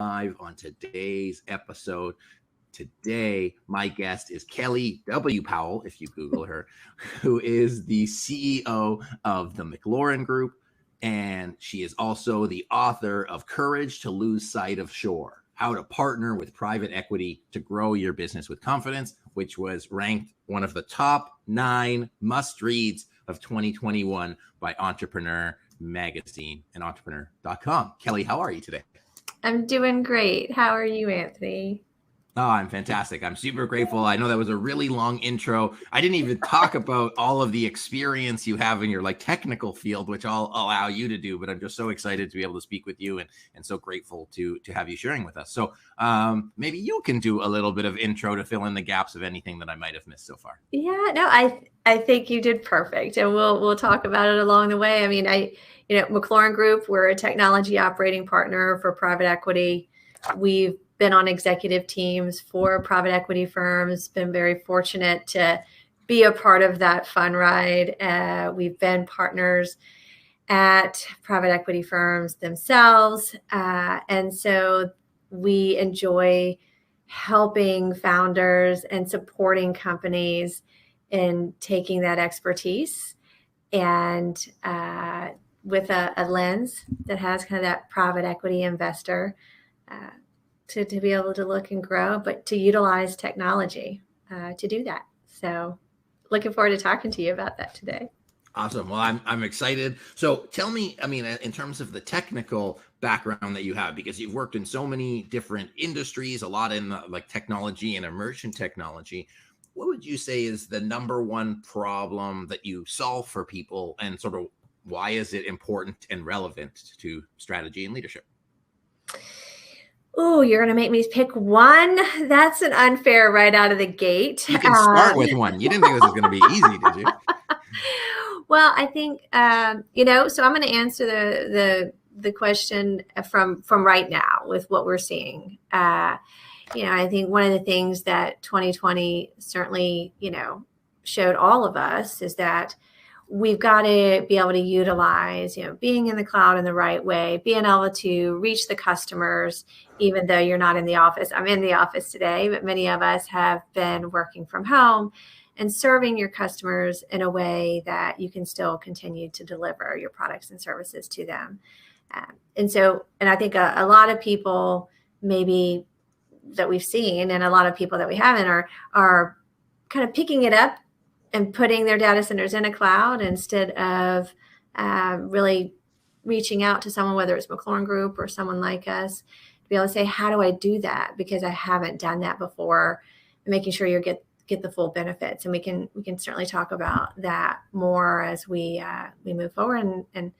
live on today's episode. Today, my guest is Kelley W. Powell, if you Google her, who is the CEO of the MacLaurin Group. And she is also the author of Courage to Lose Sight of Shore: How to Partner with Private Equity to Grow Your Business with Confidence, which was ranked one of the top 9 must-reads of 2021 by Entrepreneur Magazine and entrepreneur.com. Kelley, how are you today? I'm doing great. How are you, Anthony? Oh, I'm fantastic. I'm super grateful. I know that was a really long intro. I didn't even talk about all of the experience you have in your technical field, which I'll allow you to do, but I'm just so excited to be able to speak with you and so grateful to have you sharing with us. So maybe you can do a little bit of intro to fill in the gaps of anything that I might have missed so far. Yeah, no, I think you did perfect. And we'll talk about it along the way. I mean, MacLaurin Group, we're a technology operating partner for private equity. We've been on executive teams for private equity firms, been very fortunate to be a part of that fun ride. We've been partners at private equity firms themselves. And so we enjoy helping founders and supporting companies in taking that expertise and with a lens that has kind of that private equity investor to be able to look and grow, but to utilize technology to do that. So looking forward to talking to you about that today. Awesome. Well, I'm excited. So tell me, in terms of the technical background that you have, because you've worked in so many different industries, a lot in technology and immersion technology, what would you say is the number one problem that you solve for people, and sort of why is it important and relevant to strategy and leadership? Oh, you're going to make me pick one? That's an unfair right out of the gate. You can start with one. You didn't think this was going to be easy, did you? Well, I think, so I'm going to answer the question from right now with what we're seeing. I think one of the things that 2020 certainly, showed all of us is that we've got to be able to utilize, being in the cloud in the right way, being able to reach the customers, even though you're not in the office. I'm in the office today, but many of us have been working from home and serving your customers in a way that you can still continue to deliver your products and services to them. And I think a lot of people maybe that we've seen, and a lot of people that we haven't, are kind of picking it up and putting their data centers in a cloud instead of really reaching out to someone, whether it's MacLaurin Group or someone like us, to be able to say, how do I do that? Because I haven't done that before, and making sure you get the full benefits. And we can certainly talk about that more as we move forward. And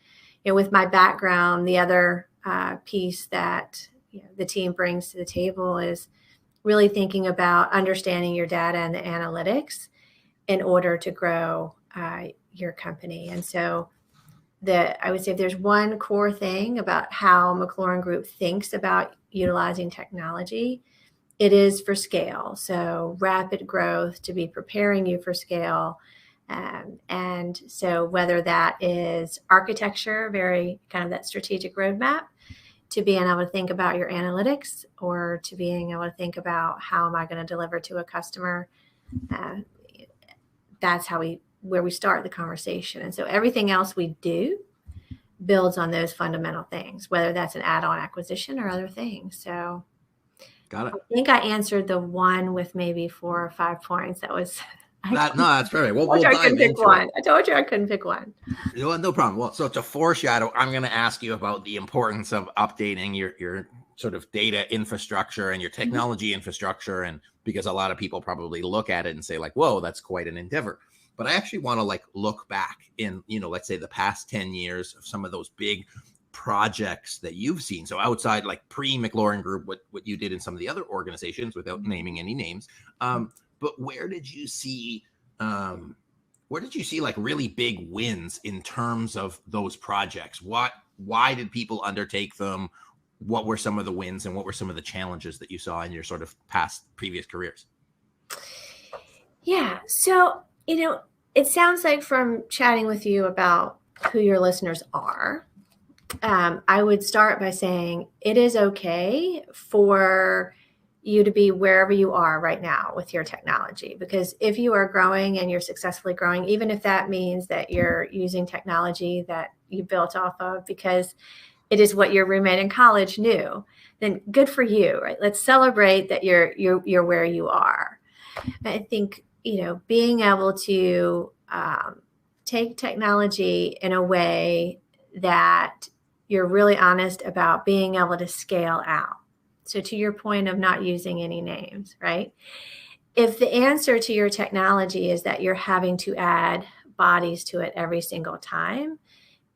with my background, the other piece that the team brings to the table is really thinking about understanding your data and the analytics in order to grow your company. And so I would say if there's one core thing about how MacLaurin Group thinks about utilizing technology, it is for scale. So rapid growth to be preparing you for scale. And so whether that is architecture, very kind of that strategic roadmap, to being able to think about your analytics, or to being able to think about how am I going to deliver to a customer, that's where we start the conversation. And so everything else we do builds on those fundamental things, whether that's an add-on acquisition or other things. So got it. I think I answered the one with maybe 4 or 5 points. That's perfect. We'll dive into one. I told you I couldn't pick one. No problem. Well, so to foreshadow, I'm going to ask you about the importance of updating your sort of data infrastructure and your technology infrastructure, and because a lot of people probably look at it and say whoa, that's quite an endeavor. But I actually want to look back in, let's say the past 10 years of some of those big projects that you've seen. So outside pre-MacLaurin Group, what you did in some of the other organizations, without naming any names. But where did you see really big wins in terms of those projects? Why did people undertake them? What were some of the wins, and what were some of the challenges that you saw in your sort of previous careers? Yeah. So, it sounds like from chatting with you about who your listeners are, I would start by saying it is okay for you to be wherever you are right now with your technology, because if you are growing and you're successfully growing, even if that means that you're using technology that you built off of because it is what your roommate in college knew, then good for you, right? Let's celebrate that you're where you are. I think, being able to take technology in a way that you're really honest about being able to scale out. So to your point of not using any names, right? If the answer to your technology is that you're having to add bodies to it every single time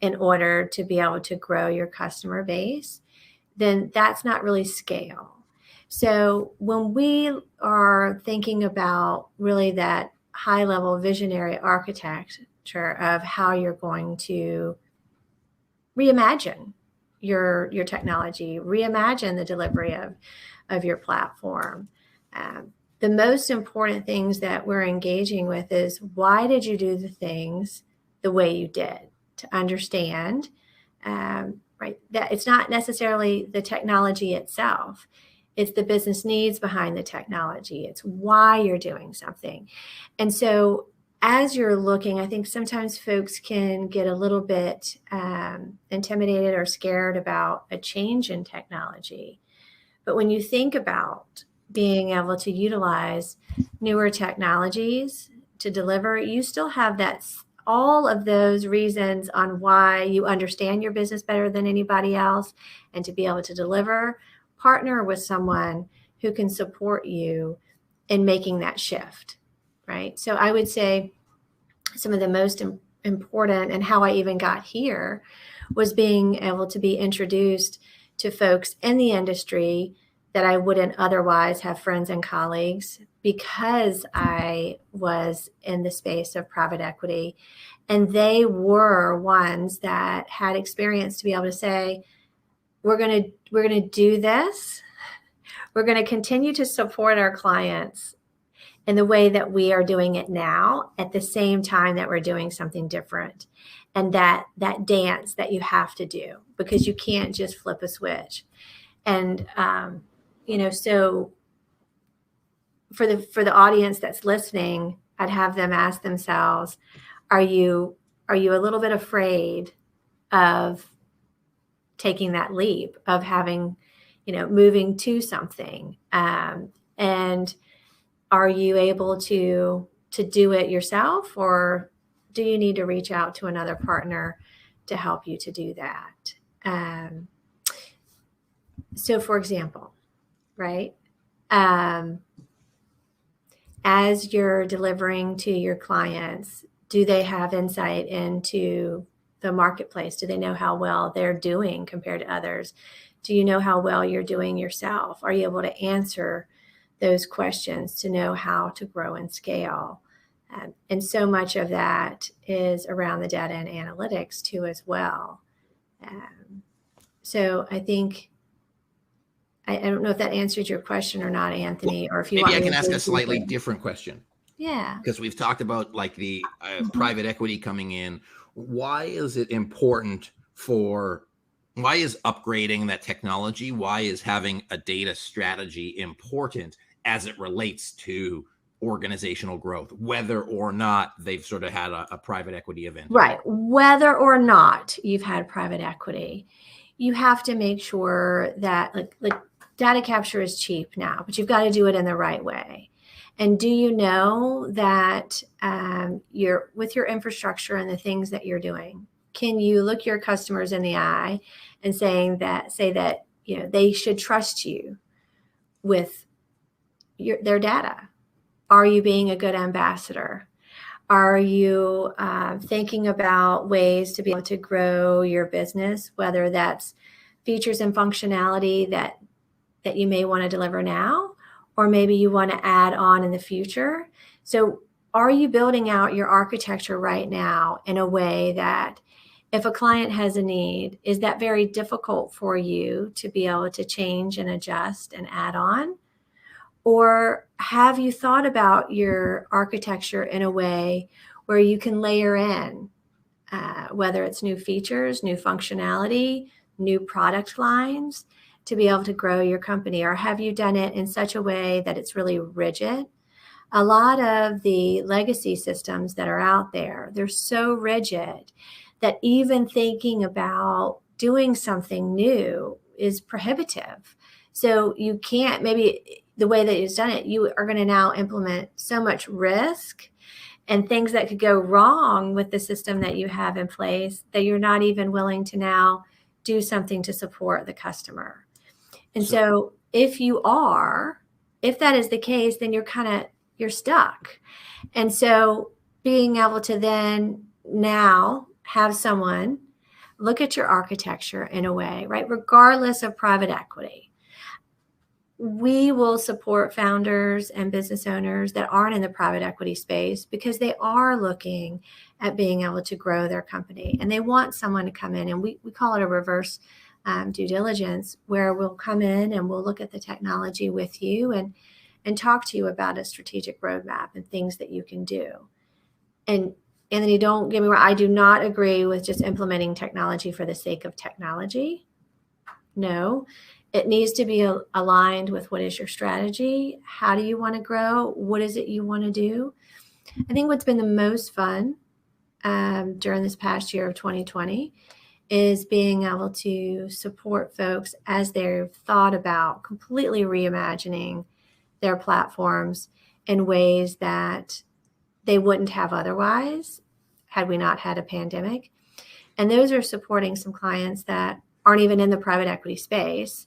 in order to be able to grow your customer base, then that's not really scale. So when we are thinking about really that high level visionary architecture of how you're going to reimagine your technology, reimagine the delivery of your platform, the most important things that we're engaging with is, why did you do the things the way you did? To understand, right, that it's not necessarily the technology itself. It's the business needs behind the technology. It's why you're doing something. And so as you're looking, I think sometimes folks can get a little bit intimidated or scared about a change in technology. But when you think about being able to utilize newer technologies to deliver, you still have all of those reasons on why you understand your business better than anybody else, and to be able to deliver, partner with someone who can support you in making that shift, right? So I would say some of the most important, and how I even got here, was being able to be introduced to folks in the industry that I wouldn't otherwise have friends and colleagues, because I was in the space of private equity. And they were ones that had experience to be able to say, we're going to do this. We're going to continue to support our clients in the way that we are doing it now, at the same time that we're doing something different. And that dance that you have to do, because you can't just flip a switch. And, so for the audience that's listening, I'd have them ask themselves, are you a little bit afraid of taking that leap, of having, moving to something? And are you able to do it yourself, or do you need to reach out to another partner to help you to do that? So for example, right, as you're delivering to your clients, do they have insight into the marketplace? Do they know how well they're doing compared to others? Do you know how well you're doing yourself? Are you able to answer those questions to know how to grow and scale? And so much of that is around the data and analytics too, as well. So I think, I don't know if that answered your question or not, Anthony, or if you maybe want I can ask a slightly different question. Yeah. Because we've talked about like the private equity coming in. Why is it important why is upgrading that technology? Why is having a data strategy important as it relates to organizational growth, whether or not they've sort of had a private equity event? Right. Whether or not you've had private equity, you have to make sure that like data capture is cheap now, but you've got to do it in the right way. And do you know that you're with your infrastructure and the things that you're doing, can you look your customers in the eye and say that they should trust you with their data? Are you being a good ambassador? Are you thinking about ways to be able to grow your business, whether that's features and functionality that you may want to deliver now, or maybe you want to add on in the future? So are you building out your architecture right now in a way that if a client has a need, is that very difficult for you to be able to change and adjust and add on? Or have you thought about your architecture in a way where you can layer in whether it's new features, new functionality, new product lines, to be able to grow your company? Or have you done it in such a way that it's really rigid? A lot of the legacy systems that are out there, they're so rigid that even thinking about doing something new is prohibitive. So you can't, maybe the way that you've done it, you are going to now implement so much risk and things that could go wrong with the system that you have in place that you're not even willing to now do something to support the customer. And so if that is the case, then you're stuck. And so being able to then now have someone look at your architecture in a way, right? Regardless of private equity, we will support founders and business owners that aren't in the private equity space because they are looking at being able to grow their company. And they want someone to come in, and we call it a reverse due diligence, where we'll come in and we'll look at the technology with you and talk to you about a strategic roadmap and things that you can do. And Anthony, don't get me wrong, I do not agree with just implementing technology for the sake of technology. No, it needs to be aligned with what is your strategy. How do you want to grow? What is it you want to do? I think what's been the most fun during this past year of 2020 is being able to support folks as they've thought about completely reimagining their platforms in ways that they wouldn't have otherwise had we not had a pandemic. And those are supporting some clients that aren't even in the private equity space,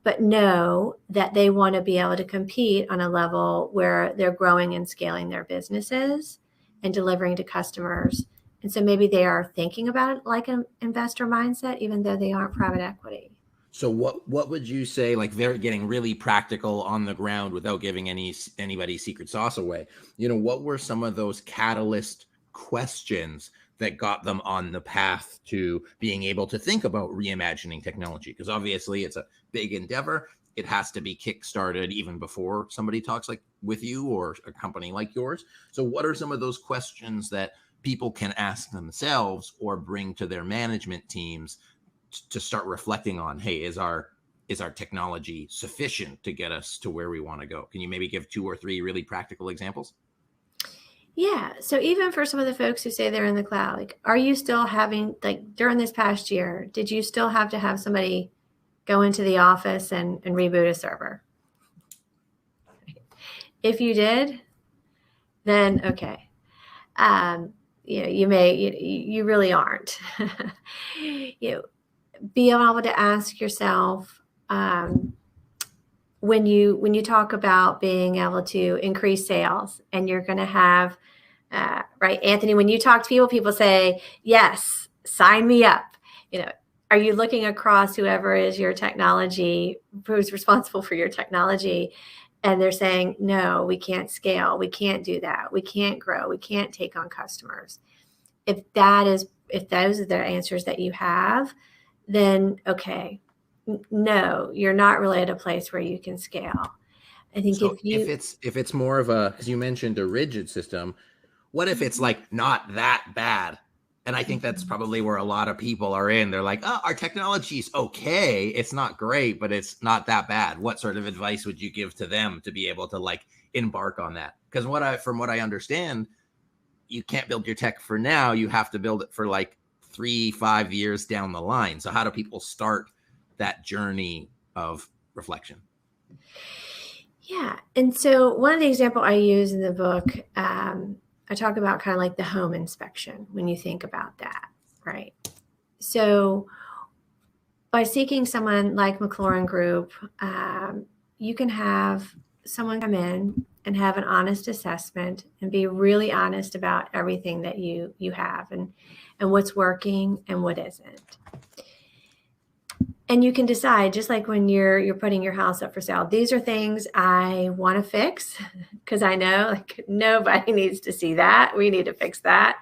but know that they want to be able to compete on a level where they're growing and scaling their businesses and delivering to customers. And so maybe they are thinking about it like an investor mindset, even though they aren't private equity. So what would you say, like they're getting really practical on the ground without giving anybody's secret sauce away? What were some of those catalyst questions that got them on the path to being able to think about reimagining technology? Because obviously it's a big endeavor. It has to be kickstarted even before somebody talks like with you or a company like yours. So what are some of those questions that people can ask themselves or bring to their management teams to start reflecting on, hey, is our technology sufficient to get us to where we want to go? Can you maybe give 2 or 3 really practical examples? Yeah. So even for some of the folks who say they're in the cloud, like, are you still having, like during this past year, did you still have to have somebody go into the office and reboot a server? If you did, then okay. You really aren't. Be able to ask yourself when you talk about being able to increase sales, and you're going to have right, Anthony, when you talk to people say, yes, sign me up. Are you looking across whoever is your technology, who's responsible for your technology, and they're saying, no, we can't scale, we can't do that, we can't grow, we can't take on customers? If those are the answers that you have, then okay, no, you're not really at a place where you can scale. I think so if it's more of a, because you mentioned a rigid system, what if it's like not that bad? And I think that's probably where a lot of people are in. They're like, oh, our technology's okay. It's not great, but it's not that bad. What sort of advice would you give to them to be able to like embark on that? Because from what I understand, you can't build your tech for now. You have to build it for like 3-5 years down the line. So how do people start that journey of reflection? Yeah. And so one of the examples I use in the book, I talk about kind of like the home inspection when you think about that, right? So by seeking someone like MacLaurin Group, you can have someone come in and have an honest assessment and be really honest about everything that you have and what's working and what isn't. And you can decide, just like when you're putting your house up for sale, these are things I want to fix because I know like nobody needs to see that. We need to fix that.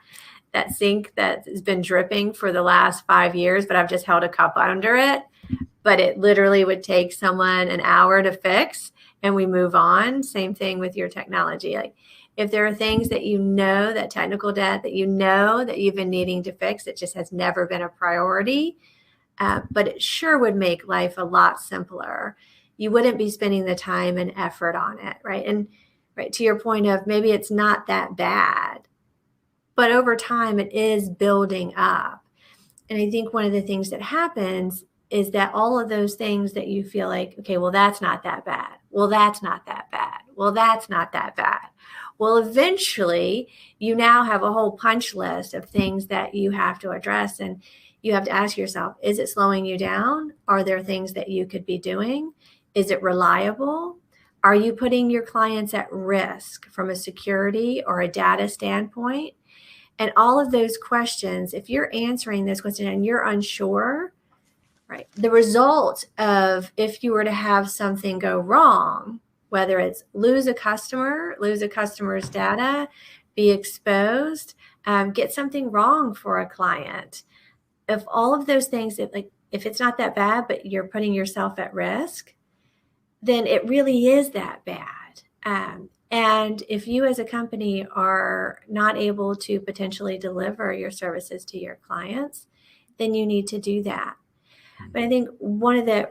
That sink that has been dripping for the last 5 years, but I've just held a cup under it. But it literally would take someone an hour to fix, and we move on. Same thing with your technology. Like If there are things that you know, that technical debt that you know that you've been needing to fix, it just has never been a priority, but it sure would make life a lot simpler. You wouldn't be spending the time and effort on it, right? And right to your point of maybe it's not that bad, but over time it is building up. And I think one of the things that happens is that all of those things that you feel like, okay, well, that's not that bad. Well, that's not that bad. Well, that's not that bad. Well, eventually you now have a whole punch list of things that you have to address. And you have to ask yourself, is it slowing you down? Are there things that you could be doing? Is it reliable? Are you putting your clients at risk from a security or a data standpoint? And all of those questions, if you're answering those questions and you're unsure, right, the result of if you were to have something go wrong, whether it's lose a customer's data, be exposed, get something wrong for a client. If all of those things, if it's not that bad, but you're putting yourself at risk, then it really is that bad. And if you as a company are not able to potentially deliver your services to your clients, then you need to do that. But I think one of the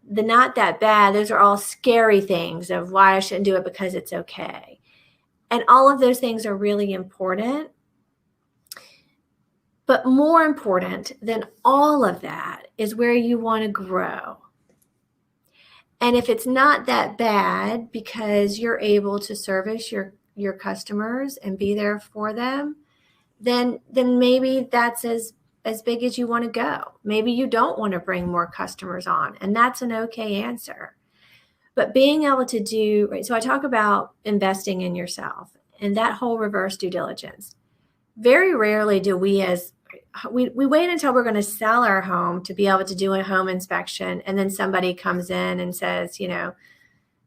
not that bad, those are all scary things of why I shouldn't do it because it's okay. And all of those things are really important. But more important than all of that is where you want to grow. And if it's not that bad because you're able to service your customers and be there for them, then maybe that's as big as you want to go. Maybe you don't want to bring more customers on, and that's an okay answer. But being able to do, right, so I talk about investing in yourself and that whole reverse due diligence. Very rarely do we wait until we're going to sell our home to be able to do a home inspection, and then somebody comes in and says,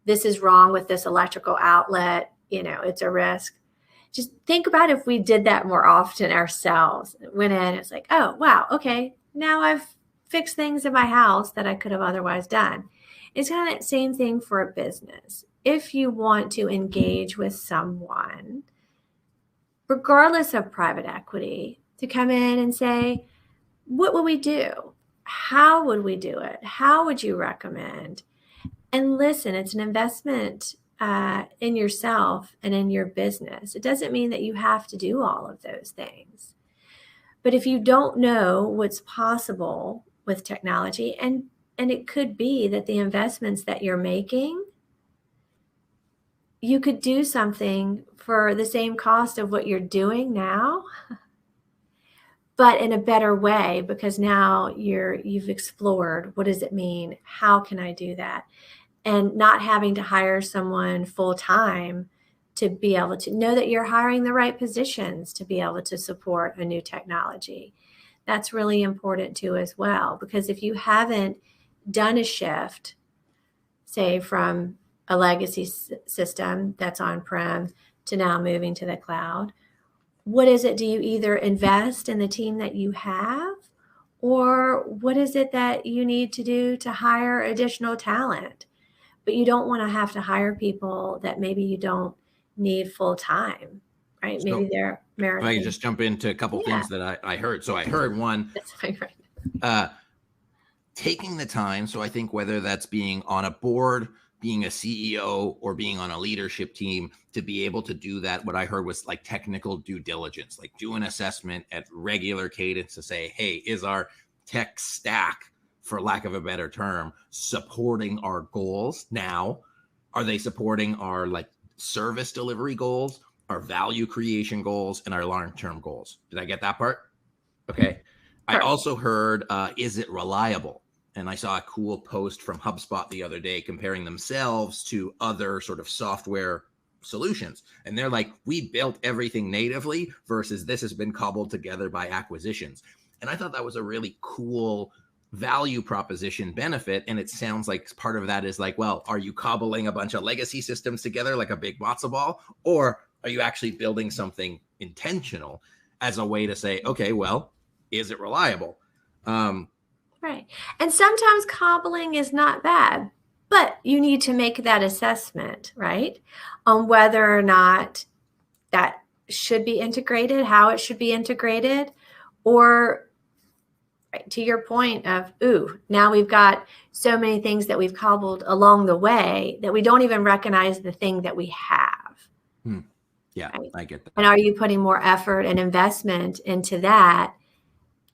this is wrong with this electrical outlet, it's a risk. Just think about if we did that more often ourselves. Went in, it's like, oh, wow, okay, now I've fixed things in my house that I could have otherwise done. It's kind of that same thing for a business. If you want to engage with someone, regardless of private equity, to come in and say, what will we do? How would we do it? How would you recommend? And listen, it's an investment in yourself and in your business. It doesn't mean that you have to do all of those things. But if you don't know what's possible with technology, and it could be that the investments that you're making, you could do something for the same cost of what you're doing now, but in a better way, because now you've explored, what does it mean? How can I do that? And not having to hire someone full time to be able to know that you're hiring the right positions to be able to support a new technology. That's really important too as well, because if you haven't done a shift, say from a legacy system that's on-prem to now moving to the cloud, what is it? Do you either invest in the team that you have, or what is it that you need to do to hire additional talent? But you don't want to have to hire people that maybe you don't need full time, right? Maybe they're American. If I can just jump into a couple things that I heard. So I heard one, that's right. Taking the time. So I think whether that's being on a board, being a CEO, or being on a leadership team, to be able to do that, what I heard was like technical due diligence, like do an assessment at regular cadence to say, hey, is our tech stack, for lack of a better term, supporting our goals now? Are they supporting our service delivery goals, our value creation goals, and our long-term goals? Did I get that part? Okay. I also heard, is it reliable? And I saw a cool post from HubSpot the other day comparing themselves to other sort of software solutions. And they're like, we built everything natively versus this has been cobbled together by acquisitions. And I thought that was a really cool value proposition benefit. And it sounds like part of that is like, well, are you cobbling a bunch of legacy systems together like a big matzo ball? Or are you actually building something intentional as a way to say, okay, well, is it reliable? Right. And sometimes cobbling is not bad. But you need to make that assessment, right, on whether or not that should be integrated, how it should be integrated, or right, to your point of, now we've got so many things that we've cobbled along the way that we don't even recognize the thing that we have. Yeah, right? I get that. And are you putting more effort and investment into that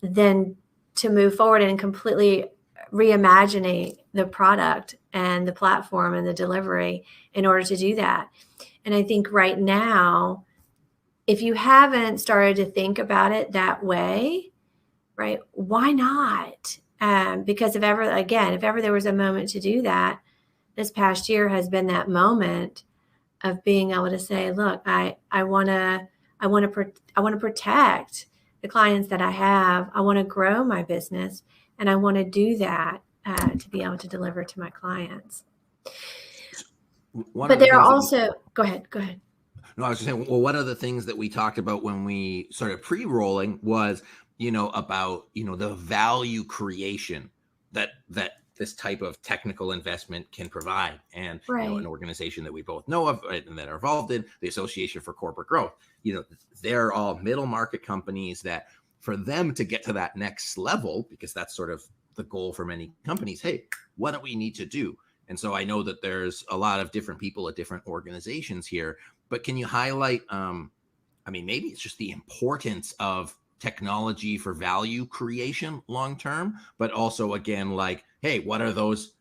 than to move forward and completely reimagining the product and the platform and the delivery in order to do that? And I think right now, if you haven't started to think about it that way, right, why not? Because if ever there was a moment to do that, this past year has been that moment of being able to say, look, I want to protect the clients that I have. I want to grow my business, and I want to do that to be able to deliver to my clients. But there are also, go ahead. No, I was just saying, well, one of the things that we talked about when we started pre-rolling was, about, the value creation that this type of technical investment can provide. And, right. An organization that we both know of and that are involved in, the Association for Corporate Growth, they're all middle market companies that, for them to get to that next level, because that's sort of the goal for many companies, hey, what do we need to do? And so I know that there's a lot of different people at different organizations here, but can you highlight, maybe it's just the importance of technology for value creation long term, but also, again, like, hey, what are those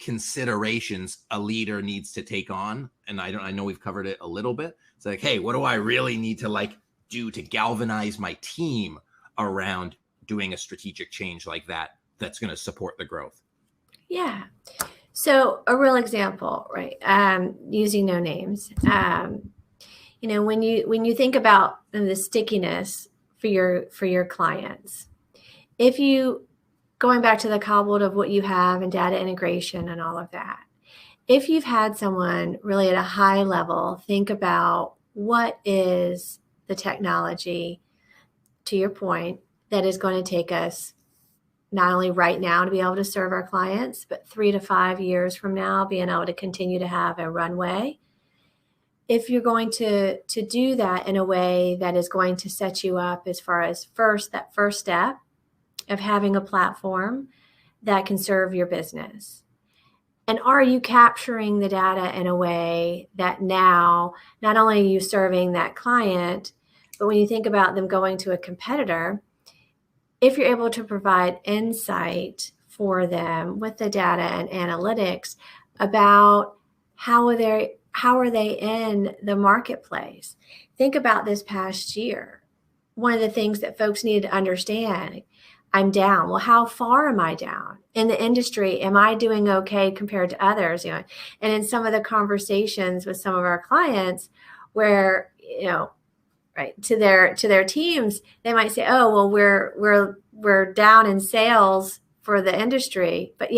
considerations a leader needs to take on? And I know we've covered it a little bit. It's like, hey, what do I really need to do to galvanize my team around doing a strategic change like that that's going to support the growth? Yeah. So a real example, right? Using no names. When you think about the stickiness for your clients, if you, going back to the cobbled of what you have and data integration and all of that, if you've had someone really at a high level think about what is the technology, to your point, that is going to take us not only right now to be able to serve our clients, but 3 to 5 years from now, being able to continue to have a runway. If you're going to do that in a way that is going to set you up as far as that first step of having a platform that can serve your business. And are you capturing the data in a way that now, not only are you serving that client, but when you think about them going to a competitor, if you're able to provide insight for them with the data and analytics about how are they in the marketplace. Think about this past year. One of the things that folks need to understand, I'm down. Well, how far am I down? In the industry, am I doing okay compared to others? And in some of the conversations with some of our clients where, right, to their teams, they might say, oh, well, we're down in sales for the industry. But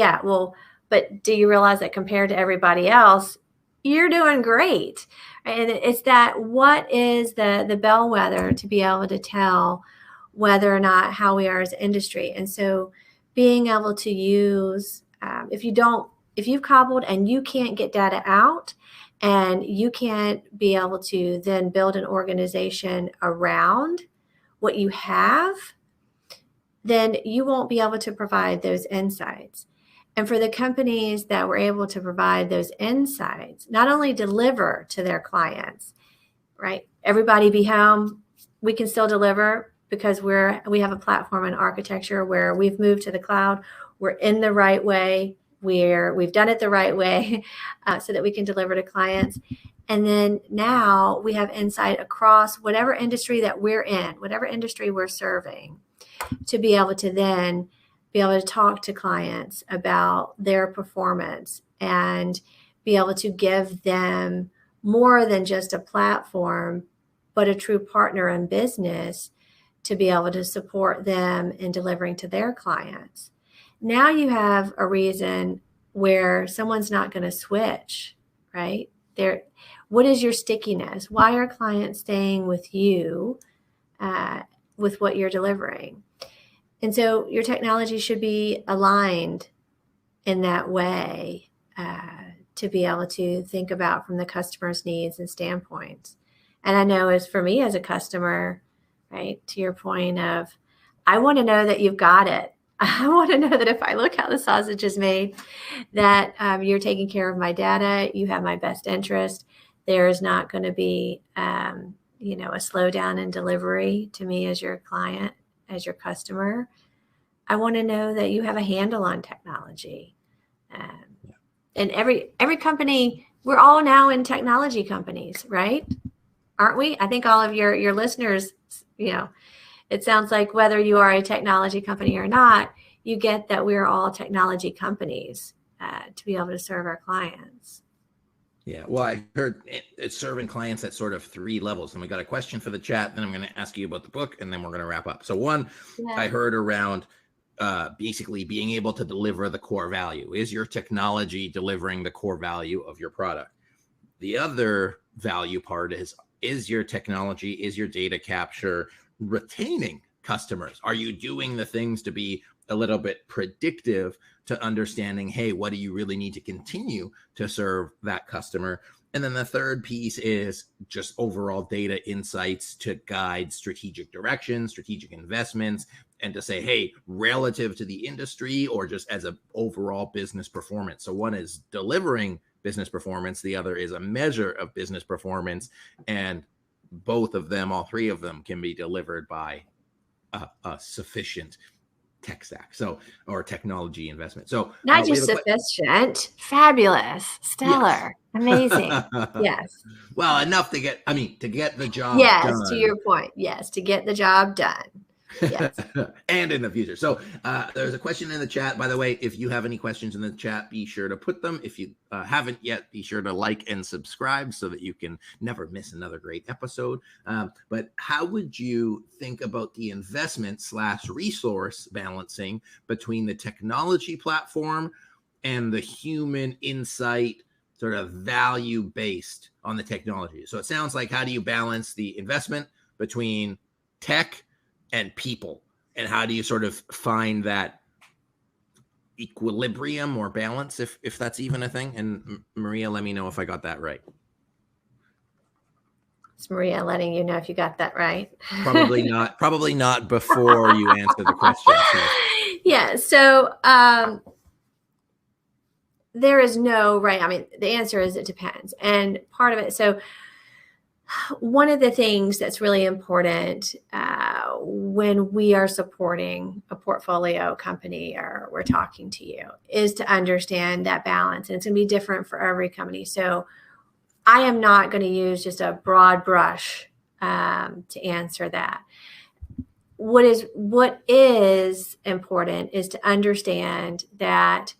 but do you realize that compared to everybody else, you're doing great? And it's that, what is the bellwether to be able to tell whether or not how we are as an industry? And so being able to use, if you've cobbled and you can't get data out, and you can't be able to then build an organization around what you have, then you won't be able to provide those insights. And for the companies that were able to provide those insights, not only deliver to their clients, right? Everybody be home, we can still deliver because we have a platform and architecture where we've moved to the cloud. We're in the right way. We've done it the right way so that we can deliver to clients. And then now we have insight across whatever industry that we're in, whatever industry we're serving, to be able to talk to clients about their performance and be able to give them more than just a platform, but a true partner in business to be able to support them in delivering to their clients. Now you have a reason where someone's not going to switch, right? What is your stickiness? Why are clients staying with you with what you're delivering? And so your technology should be aligned in that way to be able to think about from the customer's needs and standpoints. And I know as for me as a customer, right, to your point of, I want to know that you've got it. I want to know that if I look how the sausage is made, that you're taking care of my data, you have my best interest. There is not going to be, a slowdown in delivery to me as your client, as your customer. I want to know that you have a handle on technology. And every company, we're all now in technology companies, right? Aren't we? I think all of your listeners, it sounds like whether you are a technology company or not, you get that we're all technology companies to be able to serve our clients. Yeah, well, I heard it's serving clients at sort of 3 levels. And we got a question for the chat. Then I'm going to ask you about the book, and then we're going to wrap up. So one, I heard around basically being able to deliver the core value. Is your technology delivering the core value of your product? The other value part is your technology, is your data capture retaining customers? Are you doing the things to be a little bit predictive to understanding, hey, what do you really need to continue to serve that customer? And then the third piece is just overall data insights to guide strategic direction, strategic investments, and to say, hey, relative to the industry or just as an overall business performance. So one is delivering business performance. The other is a measure of business performance. And both of them, all 3 of them, can be delivered by a sufficient tech stack, or technology investment. So not just sufficient, fabulous, stellar, amazing. Yes. Well, enough to get the job done. Yes, to your point. Yes, to get the job done. Yes. And in the future. So there's a question in the chat. By the way, if you have any questions in the chat, be sure to put them. If you haven't yet, be sure to like and subscribe so that you can never miss another great episode. But how would you think about the investment/resource balancing between the technology platform and the human insight sort of value based on the technology? So it sounds like, how do you balance the investment between tech and people, and how do you sort of find that equilibrium or balance, if that's even a thing? And Maria, let me know if I got that right. It's Maria letting you know if you got that right. Probably not before you answer the question. So. Yeah. So there is no right. I mean, the answer is it depends. And part of it, so one of the things that's really important when we are supporting a portfolio company or we're talking to you is to understand that balance. And it's going to be different for every company. So I am not going to use just a broad brush to answer that. What is important is to understand that,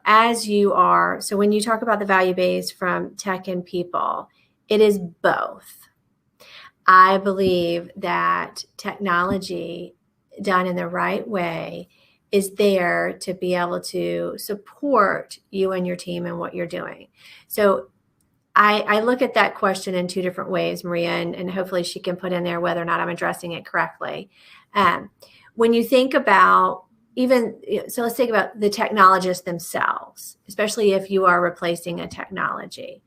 as you are, so when you talk about the value base from tech and people, it is both. I believe that technology done in the right way is there to be able to support you and your team and what you're doing. So I look at that question in 2 different ways, Maria, and hopefully she can put in there whether or not I'm addressing it correctly. When you think about so let's think about the technologists themselves, especially if you are replacing a technology.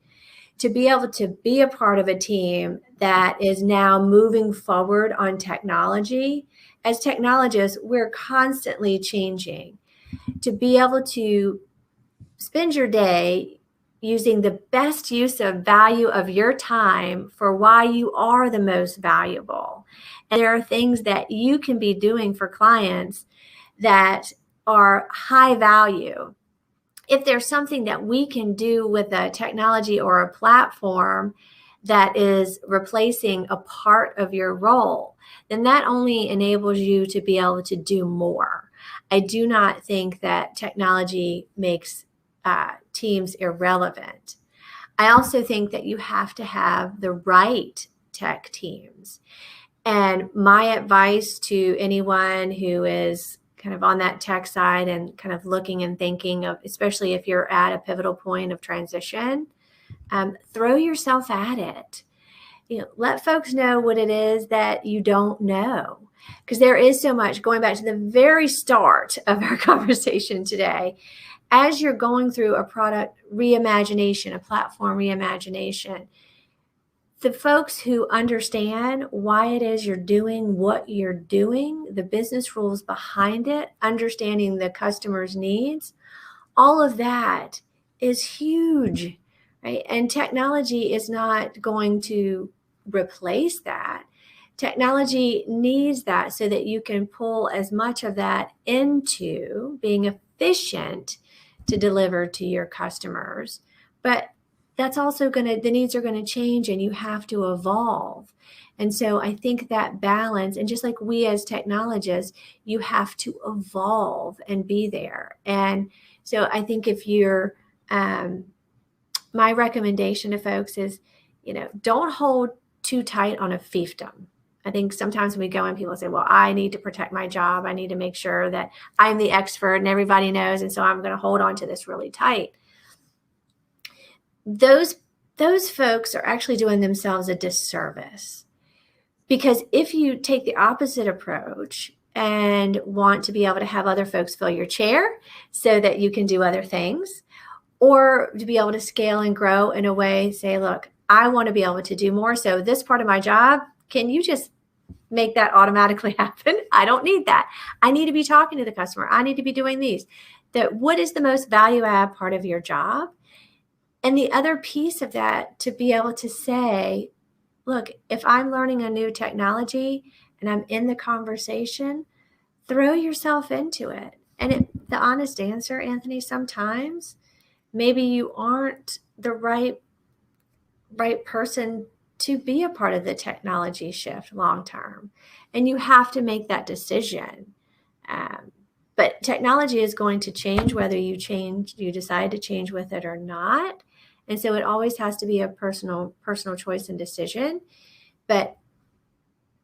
To be able to be a part of a team that is now moving forward on technology, as technologists, we're constantly changing. To be able to spend your day using the best use of value of your time for why you are the most valuable. And there are things that you can be doing for clients that are high value. If there's something that we can do with a technology or a platform that is replacing a part of your role, then that only enables you to be able to do more. I do not think that technology makes teams irrelevant. I also think that you have to have the right tech teams. And my advice to anyone who is kind of on that tech side and kind of looking and thinking of, especially if you're at a pivotal point of transition, throw yourself at it. Let folks know what it is that you don't know, because there is so much. Going back to the very start of our conversation today, as you're going through a product reimagination, a platform reimagination, the folks who understand why it is you're doing what you're doing, the business rules behind it, understanding the customer's needs, all of that is huge, right? And technology is not going to replace that. Technology needs that so that you can pull as much of that into being efficient to deliver to your customers. But that's also the needs are going to change, and you have to evolve. And so I think that balance, and just like we as technologists, you have to evolve and be there. And so I think if you're, my recommendation to folks is, don't hold too tight on a fiefdom. I think sometimes when we go and people say, well, I need to protect my job. I need to make sure that I'm the expert and everybody knows. And so I'm going to hold on to this really tight. Those folks are actually doing themselves a disservice, because if you take the opposite approach and want to be able to have other folks fill your chair so that you can do other things, or to be able to scale and grow in a way, say, look, I want to be able to do more. So this part of my job, can you just make that automatically happen? I don't need that. I need to be talking to the customer. I need to be doing these. What is the most value add part of your job? And the other piece of that, to be able to say, look, if I'm learning a new technology and I'm in the conversation, throw yourself into it. And the honest answer, Anthony, sometimes maybe you aren't the right person to be a part of the technology shift long term. And you have to make that decision. But technology is going to change whether you decide to change with it or not. And so it always has to be a personal choice and decision. But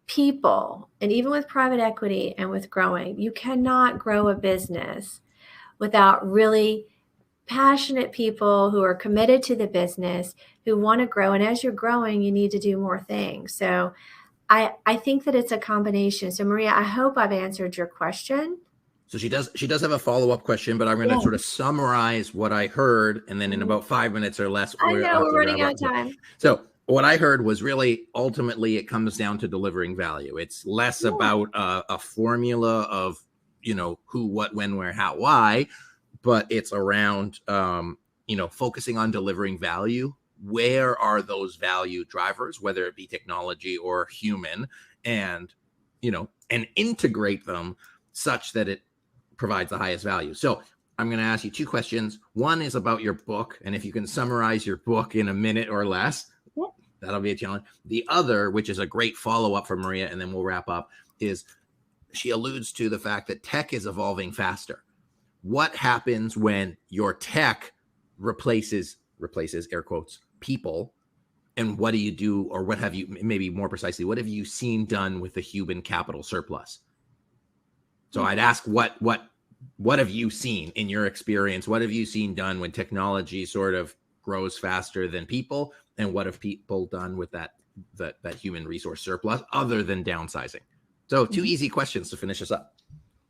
people, and even with private equity and with growing, you cannot grow a business without really passionate people who are committed to the business, who want to grow. And as you're growing, you need to do more things. So I think that it's a combination. So Maria, I hope I've answered your question. So she does have a follow-up question, but I'm going to sort of summarize what I heard, and then in about 5 minutes or less, we're running out of time. So what I heard was really, ultimately, it comes down to delivering value. It's less about a formula of, who, what, when, where, how, why, but it's around, focusing on delivering value. Where are those value drivers, whether it be technology or human, and integrate them such that it provides the highest value. So I'm going to ask you two questions. One is about your book, and if you can summarize your book in a minute or less, that'll be a challenge. The other, which is a great follow-up from Maria, and then we'll wrap up, is she alludes to the fact that tech is evolving faster. What happens when your tech replaces, air quotes, people, and what do you do, or what have you, maybe more precisely, what have you seen done with the human capital surplus? So I'd ask, what have you seen in your experience? What have you seen done when technology sort of grows faster than people? And what have people done with that human resource surplus other than downsizing? So two easy questions to finish us up.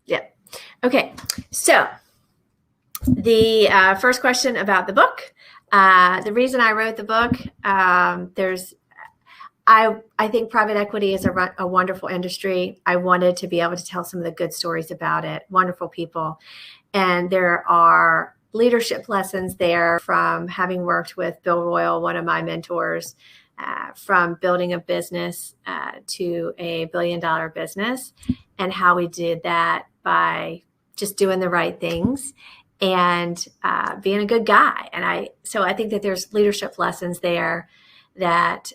Yeah. Okay. So the first question about the book. The reason I wrote the book, I think private equity is a wonderful industry. I wanted to be able to tell some of the good stories about it, wonderful people. And there are leadership lessons there from having worked with Bill Royal, one of my mentors, from building a business to a $1 billion business, and how we did that by just doing the right things and being a good guy. And so I think that there's leadership lessons there that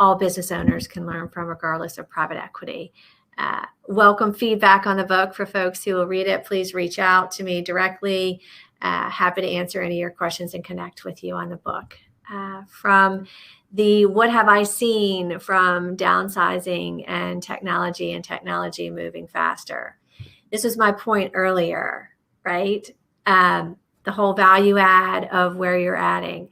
all business owners can learn from, regardless of private equity. Welcome feedback on the book for folks who will read it. Please reach out to me directly. Happy to answer any of your questions and connect with you on the book. From the what have I seen from downsizing and technology moving faster. This was my point earlier, right? The whole value add of where you're adding.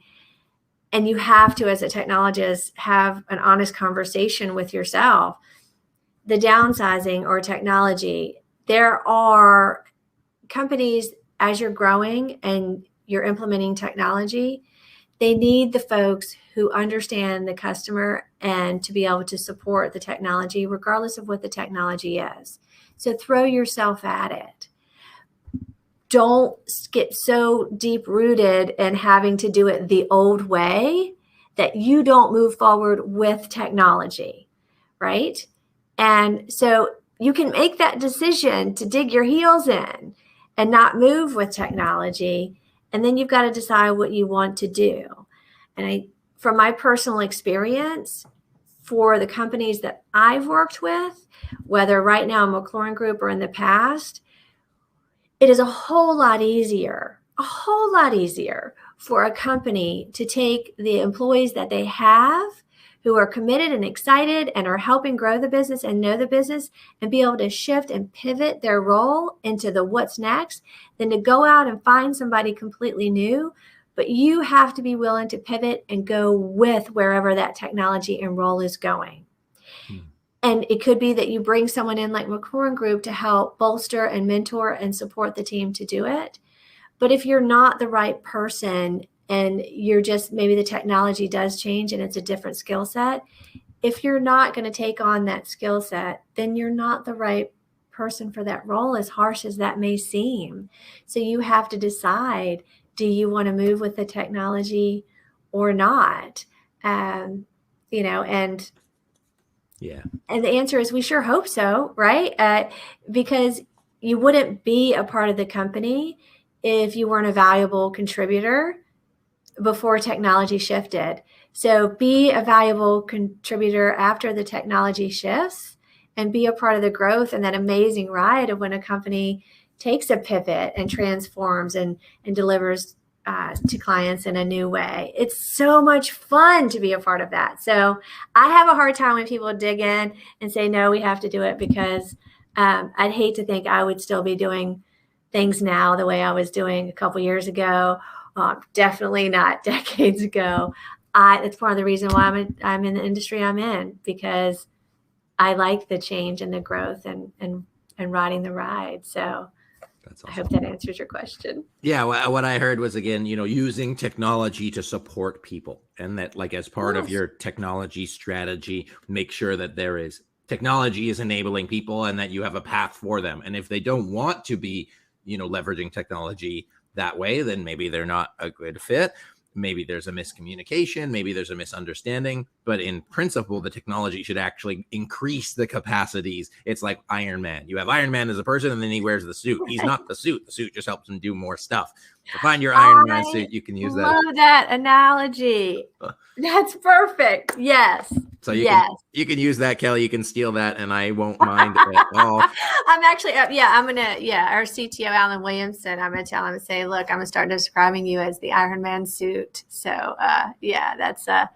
And you have to, as a technologist, have an honest conversation with yourself. The downsizing or technology, there are companies as you're growing and you're implementing technology, they need the folks who understand the customer and to be able to support the technology, regardless of what the technology is. So throw yourself at it. Don't get so deep rooted in having to do it the old way that you don't move forward with technology, right? And so you can make that decision to dig your heels in and not move with technology. And then you've got to decide what you want to do. And from my personal experience, for the companies that I've worked with, whether right now in MacLaurin Group or in the past, it is a whole lot easier for a company to take the employees that they have who are committed and excited and are helping grow the business and know the business and be able to shift and pivot their role into the what's next than to go out and find somebody completely new. But you have to be willing to pivot and go with wherever that technology and role is going. And it could be that you bring someone in like MacLaurin Group to help bolster and mentor and support the team to do it. But if you're not the right person and you're just, maybe the technology does change and it's a different skill set, if you're not going to take on that skill set, then you're not the right person for that role, as harsh as that may seem. So you have to decide, do you want to move with the technology or not? And the answer is we sure hope so, right? Because you wouldn't be a part of the company if you weren't a valuable contributor before technology shifted. So be a valuable contributor after the technology shifts and be a part of the growth and that amazing ride of when a company takes a pivot and transforms and delivers to clients in a new way. It's so much fun to be a part of that. So I have a hard time when people dig in and say, no, we have to do it, because I'd hate to think I would still be doing things now the way I was doing a couple years ago. Definitely not decades ago. It's part of the reason why I'm in the industry I'm in, because I like the change and the growth and riding the ride. So that's awesome. I hope that answers your question. Yeah, what I heard was, again, using technology to support people, and that, like, as part of your technology strategy, make sure that technology is enabling people and that you have a path for them. And if they don't want to be, leveraging technology that way, then maybe they're not a good fit. Maybe there's a miscommunication, maybe there's a misunderstanding, but in principle, the technology should actually increase the capacities. It's like Iron Man. You have Iron Man as a person, and then he wears the suit. He's not the suit. The suit just helps him do more stuff. To find your Iron Man suit, you can use that. I love that analogy. That's perfect. Yes. So you can use that, Kelley. You can steal that, and I won't mind at all. I'm actually, our CTO, Alan Williamson, I'm going to tell him and say, look, I'm going to start describing you as the Iron Man suit. So that's an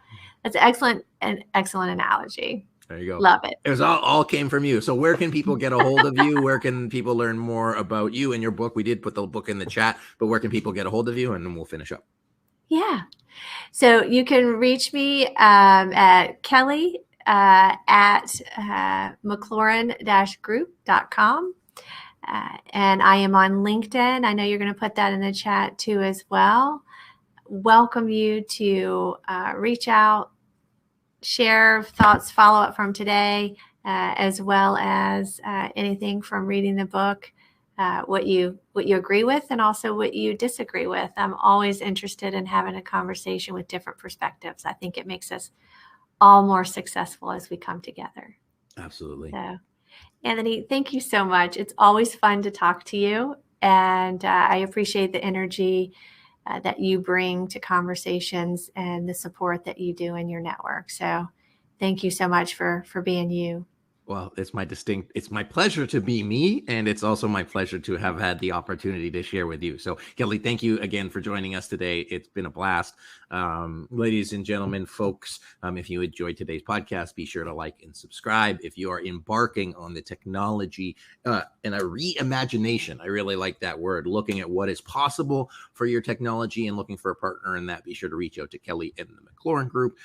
excellent analogy. There you go. Love it. It was all came from you. So where can people get a hold of you? Where can people learn more about you and your book? We did put the book in the chat, but where can people get a hold of you? And then we'll finish up. Yeah. So you can reach me at Kelley at MacLaurin-group.com. And I am on LinkedIn. I know you're going to put that in the chat too as well. Welcome you to reach out, share thoughts, follow up from today, as well as anything from reading the book, what you agree with and also what you disagree with. I'm always interested in having a conversation with different perspectives. I think it makes us all more successful as we come together. Absolutely. So, Anthony, thank you so much. It's always fun to talk to you, and I appreciate the energy that you bring to conversations and the support that you do in your network. So thank you so much for being you. Well, it's my pleasure to be me, and it's also my pleasure to have had the opportunity to share with you. So, Kelley, thank you again for joining us today. It's been a blast. Ladies and gentlemen, folks, if you enjoyed today's podcast, be sure to like and subscribe. If you are embarking on the technology and a reimagination, I really like that word, looking at what is possible for your technology and looking for a partner in that, be sure to reach out to Kelley and the MacLaurin Group.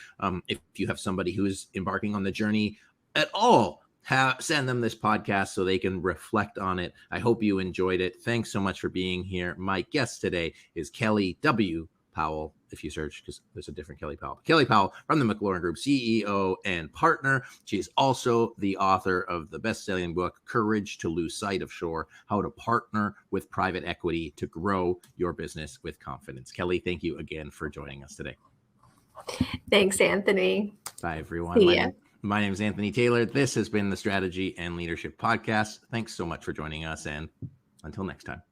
If you have somebody who is embarking on the journey at all, send them this podcast so they can reflect on it. I hope you enjoyed it. Thanks so much for being here. My guest today is Kelley W. Powell, if you search, because there's a different Kelley Powell. Kelley Powell from the MacLaurin Group, CEO and partner. She is also the author of the best-selling book, Courage to Lose Sight of Shore, How to Partner with Private Equity to Grow Your Business with Confidence. Kelley, thank you again for joining us today. Thanks, Anthony. Bye, everyone. My name is Anthony Taylor. This has been the Strategy and Leadership Podcast. Thanks so much for joining us, and until next time.